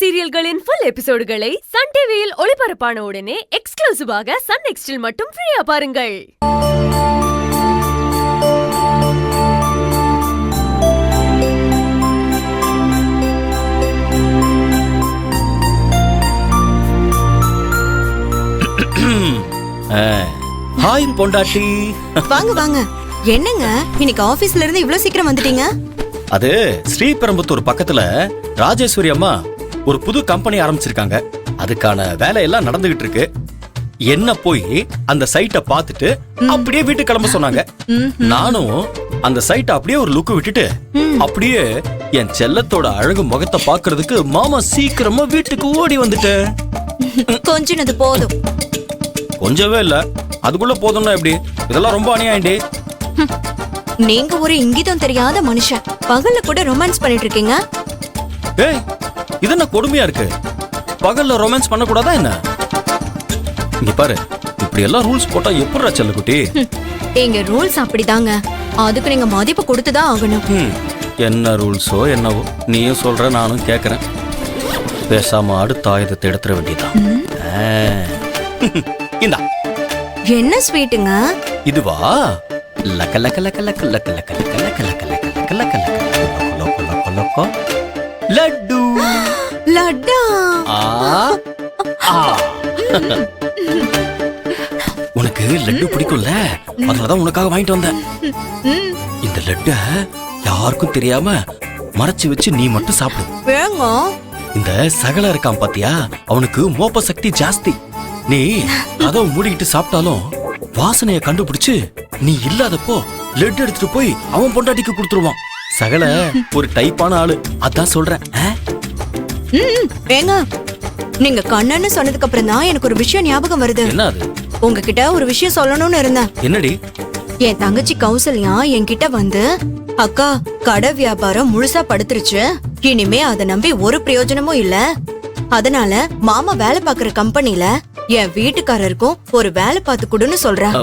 சீரியல்களின் full எபிசோடுகளை Sun டிவியில் ஒளிபரப்பான உடனே எக்ஸ்க்ளூசிவாக சன் நெக்ஸ்டில் மட்டும் ஃப்ரீயா பாருங்கள். ஹாய் பொண்டாட்டி. வாங்க வாங்க. என்னங்க இன்னைக்கு ஆபீஸ்ல இருந்து இவ்ளோ சீக்கிரம் வந்துட்டீங்க? அது ஸ்ரீபெரும்புத்தூர் பக்கத்துல ராஜேஸ்வரி அம்மா ஒரு புது கம்பெனி ஆரம்பிச்சிருக்காங்க. அதுக்கான வேலையெல்லாம் நடந்துகிட்டு இருக்கு. என்ன போய் அந்த சைட்டை பார்த்துட்டு அப்படியே வீட்டுக்கு கிளம்ப சொன்னாங்க. நானும் அந்த சைட்டை அப்படியே ஒரு லுக்கு விட்டுட்டு அப்படியே என் செல்லத்தோட அழகு முகத்தை பாக்குறதுக்கு மாமா சீக்கிரமா வீட்டுக்கு ஓடி வந்துட்டேன். கொஞ்சினது போதும். கொஞ்சவே இல்ல, அதுக்குள்ள போதும்னா எப்படி? இதெல்லாம் ரொம்ப அநியாயம்டி. நீங்க ஒரு இங்கிதம் தெரியாத மனுஷன். பகல்ல கூட ரொமான்ஸ் பண்ணிட்டு இருக்கீங்க. ஏய், இது என்ன கொடுமையா இருக்கு? பகல்ல ரொமான்ஸ் பண்ண கூடாதா என்ன? இங்க பாரு, இப்படி எல்லாம் ரூல்ஸ் போட்டா எப்படிடா செல்லக்குட்டி? எங்க ரூல்ஸ் அப்படிதாங்க. அதுக்கு நீங்க மதிப்பு கொடுத்துதான் ஆகணும். என்ன ரூல்ஸோ என்னவோ நீயும் சொல்ற, நானும் கேக்குறேன். பேசாம அடுத்த ஆயுதத்தை எடுத்துட வேண்டியதான். இந்தா. என்ன ஸ்வீட்டுங்க இதுவா? லக்க லக்க லக்க லக்க லக்க லக்க லக்க லக்க லக்க லக்க லக்க லக்க லக்க லட்டு. லட்டா? உனக்கு லட்டு பிடிக்கும்ல, அதனாலதான் உனக்காக வாங்கிட்டு வந்தேன். இந்த லட்ட யாருக்கும் தெரியாம மறைச்சு வச்சு நீ மட்டும் சாப்பிடு. வேங்க. இந்த சகல இருக்கான் பாத்தியா, அவனுக்கு மோப்ப சக்தி ஜாஸ்தி. நீ கதவை மூடிக்கிட்டு சாப்பிட்டாலும் வாசனைய கண்டுபிடிச்சு நீ இல்லாதப்போ லட்டு எடுத்துட்டு போய் அவன் பொண்டாட்டிக்கு கொடுத்துருவான். சகல ஒரு டைப்பான ஆளு, அதான் சொல்றேன். வேங்க, நீங்க கண்ணன்னு சொன்னதுக்கு அப்புறம் தான் எனக்கு ஒரு விஷயம் ஞாபகம் வருது. என்ன அது? உங்ககிட்ட ஒரு விஷயம் சொல்லணும்னு இருந்தேன். என்னடி? என் தங்கச்சி கௌசல்யா என்கிட்ட வந்து, அக்கா கடை வியாபாரம் முழுசா படுத்துருச்சு, இனிமே அதை நம்பி ஒரு பிரயோஜனமும் இல்ல, அதனால மாமா வேலை பாக்குற கம்பெனில என் வீட்டுக்காரருக்கும் ஒரு வேலை பார்த்து கொடுன்னு சொல்றேன்.